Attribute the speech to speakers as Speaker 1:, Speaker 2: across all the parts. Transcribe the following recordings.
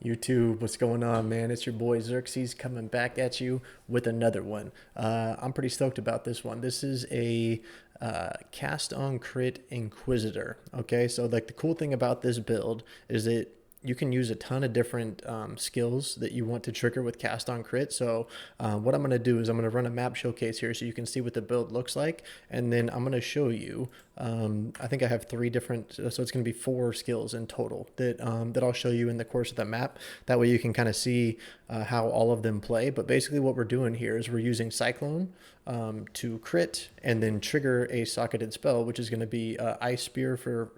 Speaker 1: YouTube, what's going on, man? It's your boy Xerxes coming back at you with another one. I'm pretty stoked about this one. This is a cast on crit Inquisitor. Okay, so like the cool thing about this build is that you can use a ton of different skills that you want to trigger with cast on crit. So what I'm going to do is I'm going to run a map showcase here so you can see what the build looks like, and then I'm going to show you. I think I have three different, so it's going to be 4 skills in total that I'll show you in the course of the map. That way you can kind of see how all of them play. But basically what we're doing here is we're using Cyclone to crit and then trigger a socketed spell, which is going to be Ice Spear for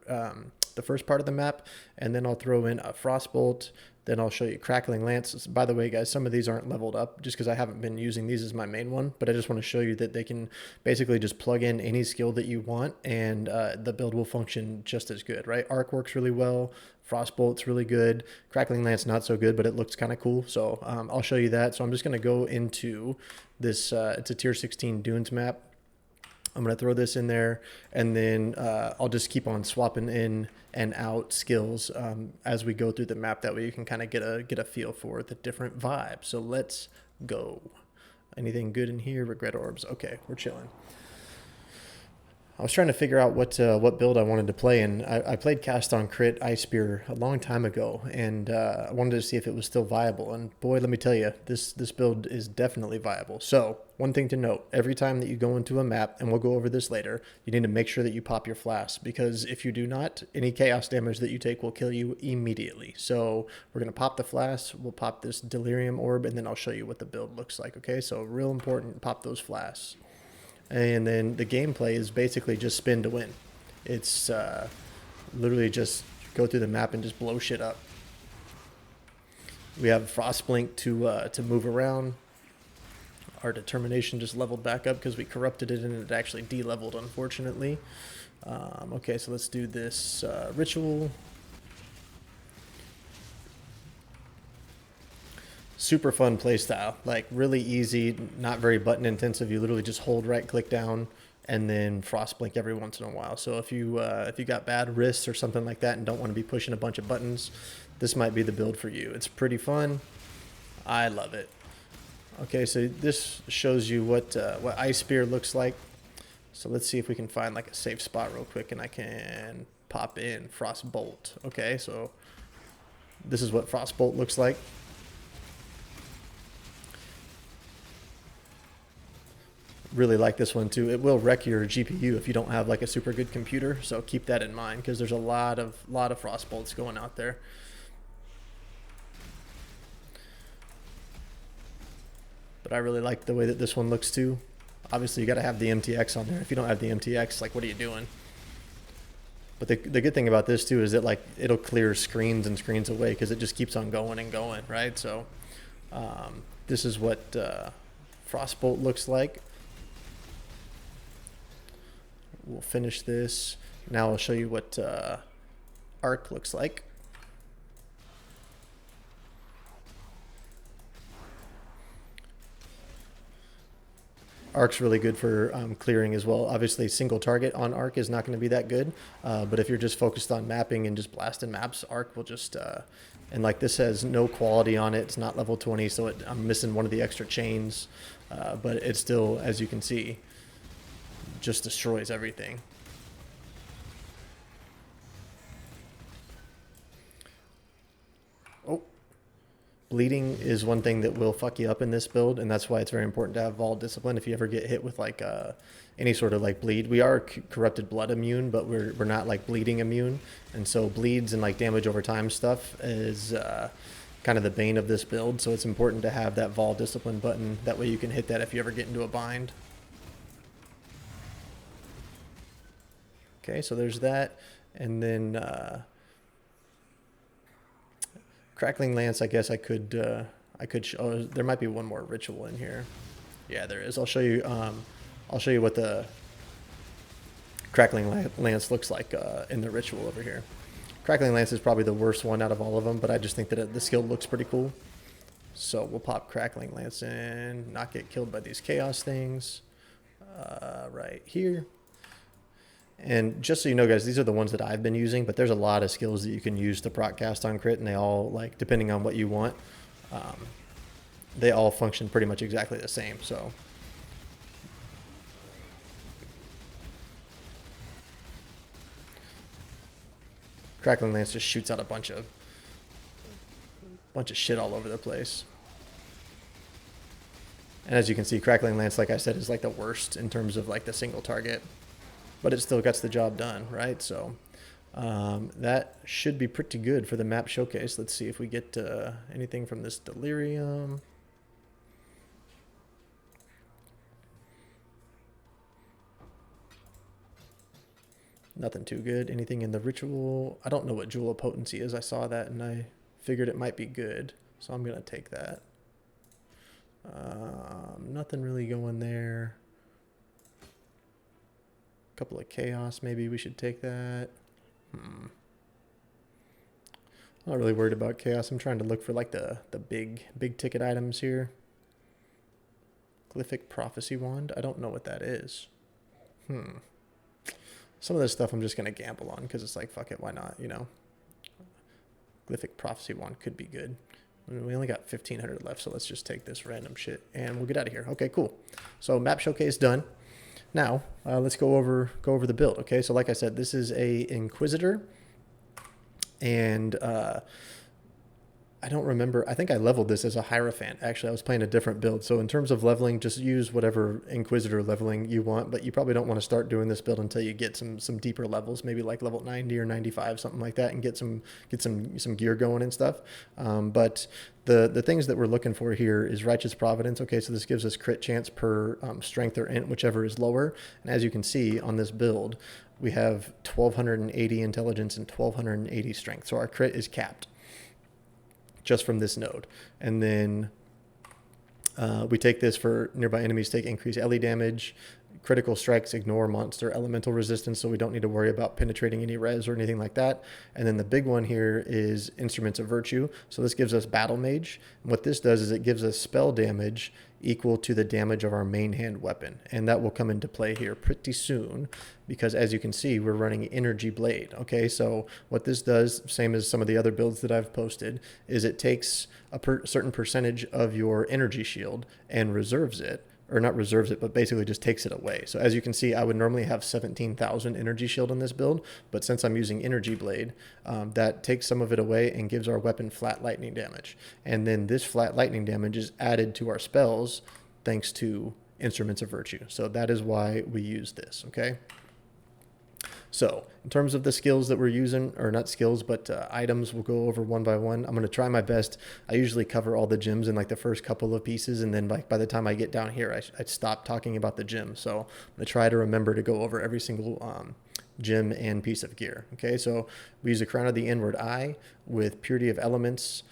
Speaker 1: the first part of the map, and then I'll throw in a Frostbolt. Then I'll show you Crackling Lance. By the way, guys, some of these aren't leveled up just because I haven't been using these as my main one, but I just want to show you that they can basically just plug in any skill that you want, and the build will function just as good, right? Arc works really well. Frostbolt's really good. Crackling Lance not so good, but it looks kind of cool. So I'll show you that. So I'm just going to go into this. It's a tier 16 Dunes map. I'm going to throw this in there, and then I'll just keep on swapping in and out skills as we go through the map. That way you can kind of get a feel for the different vibes. So let's go. Anything good in here? Regret orbs. Okay, we're chilling. I was trying to figure out what build I wanted to play, and I played Cast on Crit Ice Spear a long time ago, and I wanted to see if it was still viable. And boy, let me tell you, this build is definitely viable. So one thing to note, every time that you go into a map, and we'll go over this later, you need to make sure that you pop your flask, because if you do not, any chaos damage that you take will kill you immediately. So we're going to pop the flask, we'll pop this Delirium Orb, and then I'll show you what the build looks like, okay? So real important, pop those flasks. And then the gameplay is basically just spin to win. It's literally just go through the map and just blow shit up. We have Frostblink to move around. Our determination just leveled back up because we corrupted it and it actually de-leveled, unfortunately. Okay, so let's do this ritual. Super fun playstyle, like really easy, not very button intensive. You literally just hold right click down and then frost blink every once in a while. So if you got bad wrists or something like that and don't want to be pushing a bunch of buttons, this might be the build for you. It's pretty fun. I love it. Okay, so this shows you what Ice Spear looks like. So let's see if we can find like a safe spot real quick, and I can pop in Frostbolt. Okay, so this is what Frostbolt looks like. Really like this one too. It will wreck your GPU if you don't have like a super good computer, so keep that in mind because there's a lot of Frostbolts going out there. But I really like the way that this one looks too. Obviously you got to have the MTX on there. If you don't have the MTX, like what are you doing? But the good thing about this too is that like it'll clear screens and screens away because it just keeps on going and going, right? So this is what Frostbolt looks like. We'll finish this. Now I'll show you what Arc looks like. Arc's really good for clearing as well. Obviously, single target on Arc is not going to be that good, but if you're just focused on mapping and just blasting maps, Arc will just... and like this has no quality on it. It's not level 20, so I'm missing one of the extra chains, but it still, as you can see, just destroys everything. Oh, bleeding is one thing that will fuck you up in this build, and that's why it's very important to have Vault Discipline if you ever get hit with like any sort of like bleed. We are corrupted blood immune, but we're not like bleeding immune, and so bleeds and like damage over time stuff is kind of the bane of this build. So it's important to have that Vault Discipline button. That way you can hit that if you ever get into a bind. Okay, so there's that, and then Crackling Lance. I guess I could show. There might be one more ritual in here. Yeah, there is. I'll show you. I'll show you what the Crackling Lance looks like in the ritual over here. Crackling Lance is probably the worst one out of all of them, but I just think that the skill looks pretty cool. So we'll pop Crackling Lance in, not get killed by these chaos things right here. And just so you know, guys, these are the ones that I've been using, but there's a lot of skills that you can use to proc cast on crit, and they all, like, depending on what you want, they all function pretty much exactly the same. So Crackling Lance just shoots out a bunch of shit all over the place. And as you can see, Crackling Lance, like I said, is like the worst in terms of like the single target, but it still gets the job done, right? So that should be pretty good for the map showcase. Let's see if we get anything from this Delirium. Nothing too good. Anything in the ritual? I don't know what Jewel of Potency is. I saw that and I figured it might be good, so I'm going to take that. Nothing really going there. A couple of Chaos, maybe we should take that. I'm not really worried about Chaos. I'm trying to look for like the big ticket items here. Glyphic Prophecy Wand. I don't know what that is. Some of this stuff I'm just going to gamble on because it's like, fuck it, why not, you know? Glyphic Prophecy Wand could be good. We only got 1,500 left, so let's just take this random shit and we'll get out of here. Okay, cool. So map showcase done. Now, let's go over the build, okay? So like I said, this is a Inquisitor, and I don't remember. I think I leveled this as a Hierophant. Actually, I was playing a different build. So in terms of leveling, just use whatever Inquisitor leveling you want, but you probably don't want to start doing this build until you get some deeper levels, maybe like level 90 or 95, something like that, and get some gear going and stuff. But the things that we're looking for here is Righteous Providence. Okay, so this gives us crit chance per strength or int, whichever is lower. And as you can see on this build, we have 1,280 intelligence and 1,280 strength. So our crit is capped just from this node. And then we take this for nearby enemies take increased LE damage, critical strikes ignore monster elemental resistance, so we don't need to worry about penetrating any res or anything like that. And then the big one here is Instruments of Virtue. So this gives us Battle Mage. And what this does is it gives us spell damage equal to the damage of our main hand weapon. And that will come into play here pretty soon because as you can see, we're running Energy Blade. Okay, so what this does, same as some of the other builds that I've posted, is it takes a certain percentage of your energy shield and reserves it, or not reserves it, but basically just takes it away. So as you can see, I would normally have 17,000 energy shield in this build, but since I'm using Energy Blade, that takes some of it away and gives our weapon flat lightning damage. And then this flat lightning damage is added to our spells thanks to Instruments of Virtue. So that is why we use this, okay? So in terms of the skills that we're using, or not skills, but items, we'll go over one by one. I'm going to try my best. I usually cover all the gems in like the first couple of pieces, and then like by the time I get down here, I stop talking about the gem. So I'm going to try to remember to go over every single gem and piece of gear. Okay, so we use a Crown of the Inward Eye with Purity of Elements,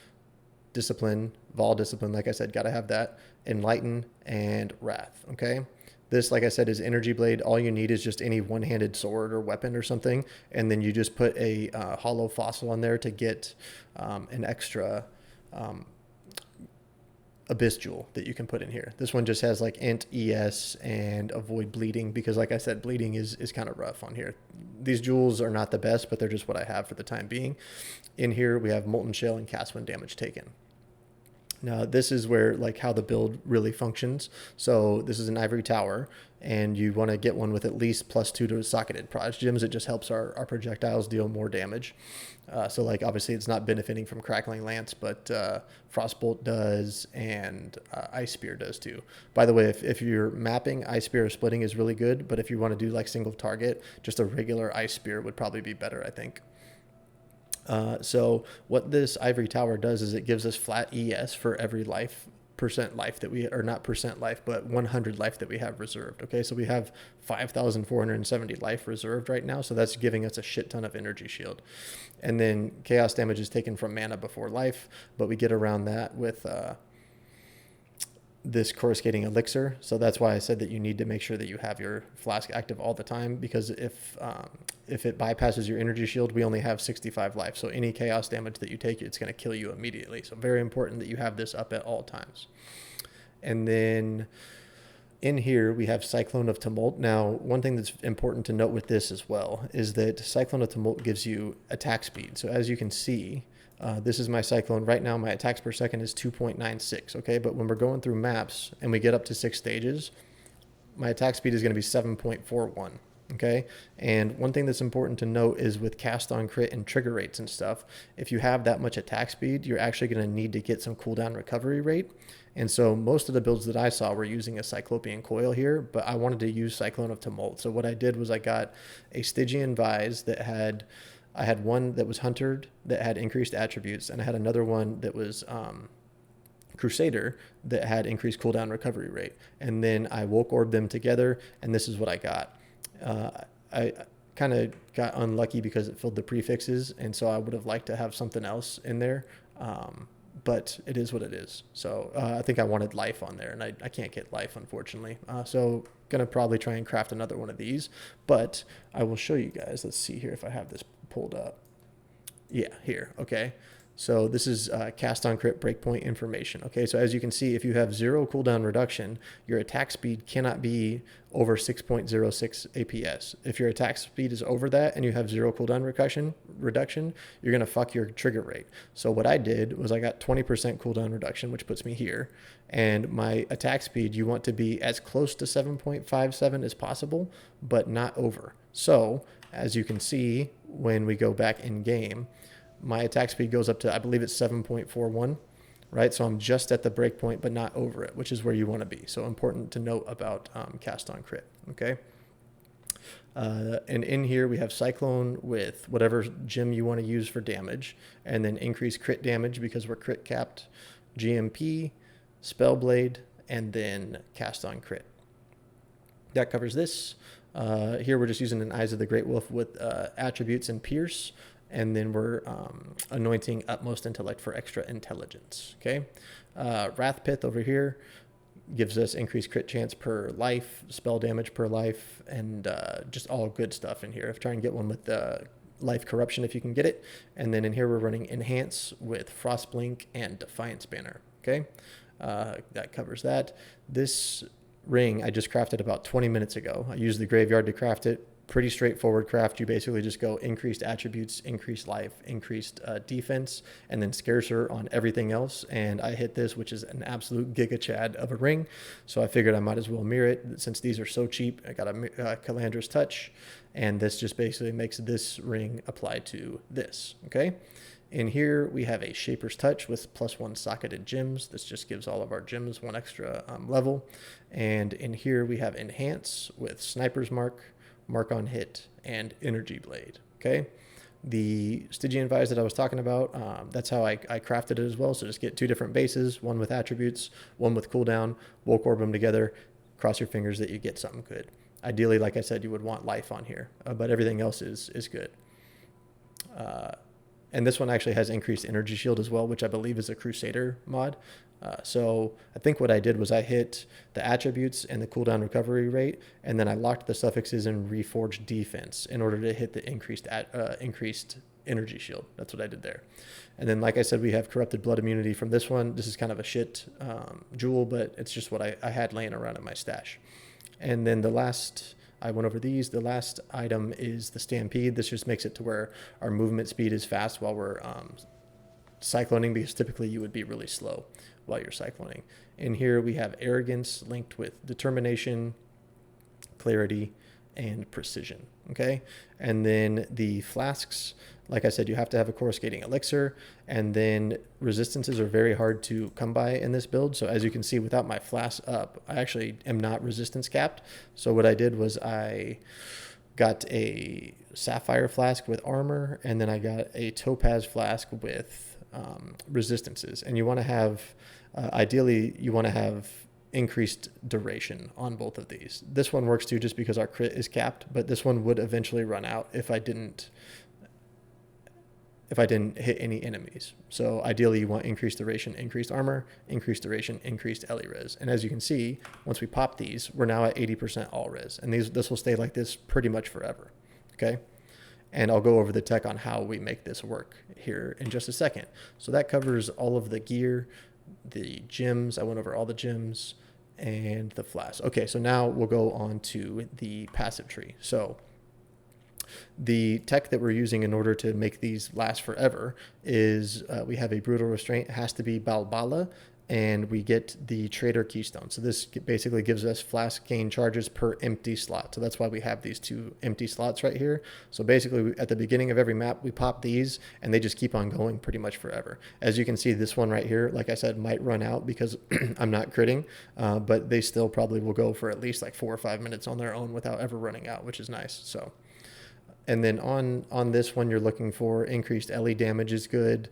Speaker 1: Discipline, Vol Discipline, like I said, got to have that, Enlighten, and Wrath. Okay. This, like I said, is Energy Blade. All you need is just any one-handed sword or weapon or something, and then you just put a hollow fossil on there to get an extra Abyss Jewel that you can put in here. This one just has like Int, ES, and Avoid Bleeding because, like I said, bleeding is kind of rough on here. These jewels are not the best, but they're just what I have for the time being. In here, we have Molten Shell and Cast when damage taken. Now, this is where like how the build really functions. So this is an Ivory Tower, and you want to get one with at least +2 to socketed proj gems. It just helps our projectiles deal more damage. So like obviously it's not benefiting from Crackling Lance, but Frostbolt does, and Ice Spear does too. By the way, if you're mapping, Ice Spear or Splitting is really good, but if you want to do like single target, just a regular Ice Spear would probably be better, I think. So what this Ivory Tower does is it gives us flat ES for every percent life that we, or not percent life, but 100 life that we have reserved. Okay, so we have 5,470 life reserved right now, so that's giving us a shit ton of energy shield. And then chaos damage is taken from mana before life, but we get around that with this coruscating elixir. So that's why I said that you need to make sure that you have your flask active all the time, because if it bypasses your energy shield, we only have 65 life. So any chaos damage that you take, it's going to kill you immediately. So very important that you have this up at all times. And then In here, we have Cyclone of Tumult. Now, one thing that's important to note with this as well is that Cyclone of Tumult gives you attack speed. So as you can see, this is my Cyclone. Right now, my attacks per second is 2.96, okay? But when we're going through maps and we get up to 6 stages, my attack speed is going to be 7.41, okay? And one thing that's important to note is with cast on crit and trigger rates and stuff, if you have that much attack speed, you're actually going to need to get some cooldown recovery rate. And so most of the builds that I saw were using a Cyclopean Coil here, but I wanted to use Cyclone of Tumult. So what I did was I got a Stygian Vise that had, I had one that was Huntered that had increased attributes, and I had another one that was Crusader that had increased cooldown recovery rate. And then I Woke Orb them together, and this is what I got. I kind of got unlucky because it filled the prefixes, and so I would have liked to have something else in there. But it is what it is. So I think I wanted life on there, and I can't get life, unfortunately. So gonna probably try and craft another one of these, but I will show you guys. Let's see here if I have this pulled up. Yeah, here, okay. So this is cast on crit breakpoint information. Okay, so as you can see, if you have 0 cooldown reduction, your attack speed cannot be over 6.06 APS. If your attack speed is over that and you have 0 cooldown reduction, you're gonna fuck your trigger rate. So what I did was I got 20% cooldown reduction, which puts me here, and my attack speed, you want to be as close to 7.57 as possible, but not over. So as you can see, when we go back in game, my attack speed goes up to, I believe it's 7.41, right? So I'm just at the breakpoint, but not over it, which is where you want to be. So important to note about cast on crit, okay? And in here we have Cyclone with whatever gem you want to use for damage, and then increase crit damage because we're crit capped, GMP, Spellblade, and then cast on crit. That covers this. Here we're just using an Eyes of the Great Wolf with attributes and Pierce. And then we're anointing Utmost Intellect for extra intelligence, okay? Wrath Pith over here gives us increased crit chance per life, spell damage per life, and just all good stuff in here. Try and get one with life corruption if you can get it. And then in here we're running Enhance with Frostblink and Defiance Banner, okay? That covers that. This ring I just crafted about 20 minutes ago. I used the graveyard to craft it. Pretty straightforward craft. You basically just go increased attributes, increased life, increased defense, and then scarcer on everything else. And I hit this, which is an absolute giga chad of a ring. So I figured I might as well mirror it. Since these are so cheap, I got a Calandra's Touch, and this just basically makes this ring apply to this, okay? In here, we have a Shaper's Touch with +1 socketed gems. This just gives all of our gems 1 extra level. And in here, we have Enhance with Sniper's Mark, Mark on Hit, and Energy Blade, okay? The Stygian Vise that I was talking about, that's how I crafted it as well. So just get 2 different bases, one with attributes, one with cooldown, Woke Orb them together, cross your fingers that you get something good. Ideally, like I said, you would want life on here, but everything else is good. And this one actually has increased energy shield as well, which I believe is a Crusader mod. So I think what I did was I hit the attributes and the cooldown recovery rate, and then I locked the suffixes and reforged defense in order to hit the increased energy shield. That's what I did there. And then, like I said, we have corrupted blood immunity from this one. This is kind of a shit jewel, but it's just what I had laying around in my stash. And then the last, I went over these. The last item is the Stampede. This just makes it to where our movement speed is fast while we're cycloning, because typically you would be really slow while you're cycloning. In here we have Arrogance linked with Determination, Clarity, and Precision, okay? And then the flasks, like I said, you have to have a coruscating elixir, and then resistances are very hard to come by in this build. So as you can see, without my flask up, I actually am not resistance capped. So what I did was I got a sapphire flask with armor, and then I got a topaz flask with resistances. And you want to have, ideally, you want to have increased duration on both of these. This one works too, just because our crit is capped, but this one would eventually run out if I didn't hit any enemies. So ideally you want increased duration, increased armor, increased duration, increased Ellie res. And as you can see, once we pop these, we're now at 80% all res. And this will stay like this pretty much forever, okay? And I'll go over the tech on how we make this work here in just a second. So that covers all of the gear, the gems. I went over all the gems, and the flask. Okay, so now we'll go on to the passive tree. So the tech that we're using in order to make these last forever is we have a brutal restraint. It has to be Balbala, and we get the trader keystone. So this basically gives us flask gain charges per empty slot. So that's why we have these 2 empty slots right here. So basically at the beginning of every map, we pop these and they just keep on going pretty much forever. As you can see, this one right here, like I said, might run out because I'm not critting, but they still probably will go for at least like 4 or 5 minutes on their own without ever running out, which is nice. So, and then on this one, you're looking for increased LE damage is good,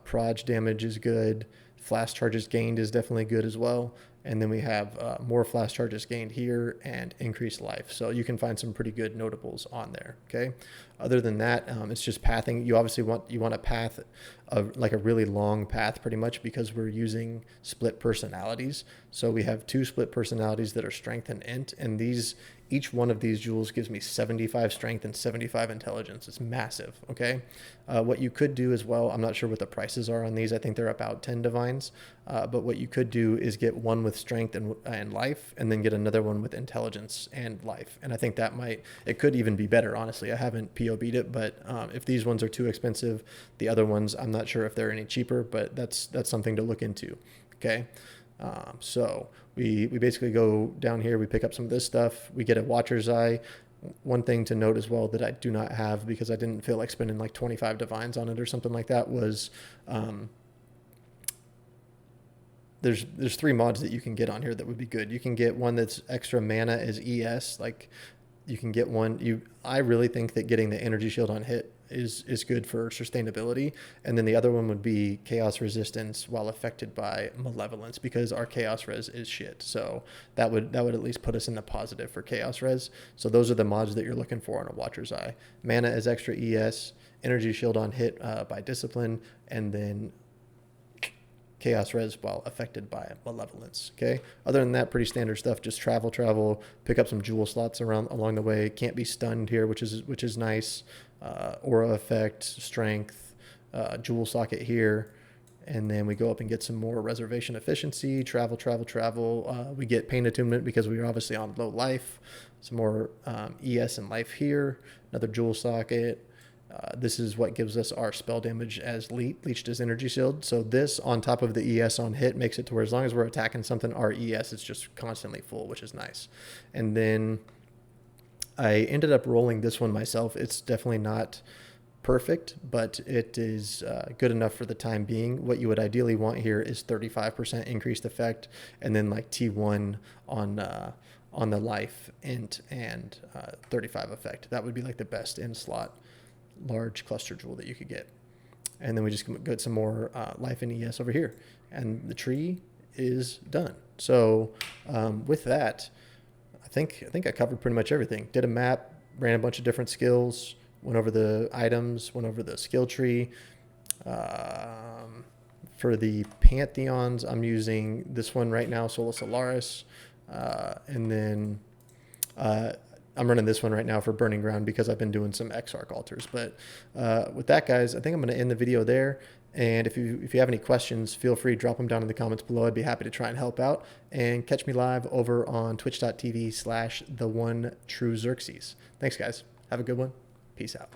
Speaker 1: proj damage is good, flash charges gained is definitely good as well. And then we have more flash charges gained here and increased life. So you can find some pretty good notables on there. Okay. Other than that, it's just pathing. You obviously want a path of like a really long path pretty much because we're using split personalities. So we have 2 split personalities that are strength and int, and each one of these jewels gives me 75 strength and 75 intelligence. It's massive. Okay. What you could do as well, I'm not sure what the prices are on these. I think they're about 10 divines. But what you could do is get one with strength and life, and then get another one with intelligence and life. And I think it could even be better, honestly. I haven't POB'd it, but if these ones are too expensive, the other ones, I'm not sure if they're any cheaper, but that's something to look into. Okay. So we basically go down here, we pick up some of this stuff, we get a Watcher's Eye. One thing to note as well that I do not have because I didn't feel like spending like 25 divines on it or something like that was there's 3 mods that you can get on here that would be good. You can get one that's extra mana as ES, like you can get one. I really think that getting the energy shield on hit is good for sustainability. And then the other one would be chaos resistance while affected by malevolence, because our chaos res is shit. So that would at least put us in the positive for chaos res. So those are the mods that you're looking for on a Watcher's Eye. Mana as extra ES, energy shield on hit by discipline, and then chaos res while affected by malevolence. Okay. Other than that, pretty standard stuff. Just travel, pick up some jewel slots along the way. Can't be stunned here, which is nice. Aura effect, strength, jewel socket here. And then we go up and get some more reservation efficiency, travel. We get pain attunement because we are obviously on low life. Some more ES and life here. Another jewel socket. This is what gives us our spell damage as leeched as energy shield. So this on top of the ES on hit makes it to where as long as we're attacking something, our ES is just constantly full, which is nice. And then I ended up rolling this one myself. It's definitely not perfect, but it is good enough for the time being. What you would ideally want here is 35% increased effect, and then like T1 on the life int and 35 effect. That would be like the best in slot large cluster jewel that you could get. And then we just get some more life and ES over here, and the tree is done. So with that, I think I covered pretty much everything. Did a map, ran a bunch of different skills, went over the items, went over the skill tree. For the Pantheons, I'm using this one right now, Sola Solaris, and then I'm running this one right now for Burning Ground because I've been doing some Exarch altars. But with that, guys, I think I'm going to end the video there. And if you have any questions, feel free to drop them down in the comments below. I'd be happy to try and help out. And catch me live over on twitch.tv/TheOneTrueXerxes. Thanks, guys. Have a good one. Peace out.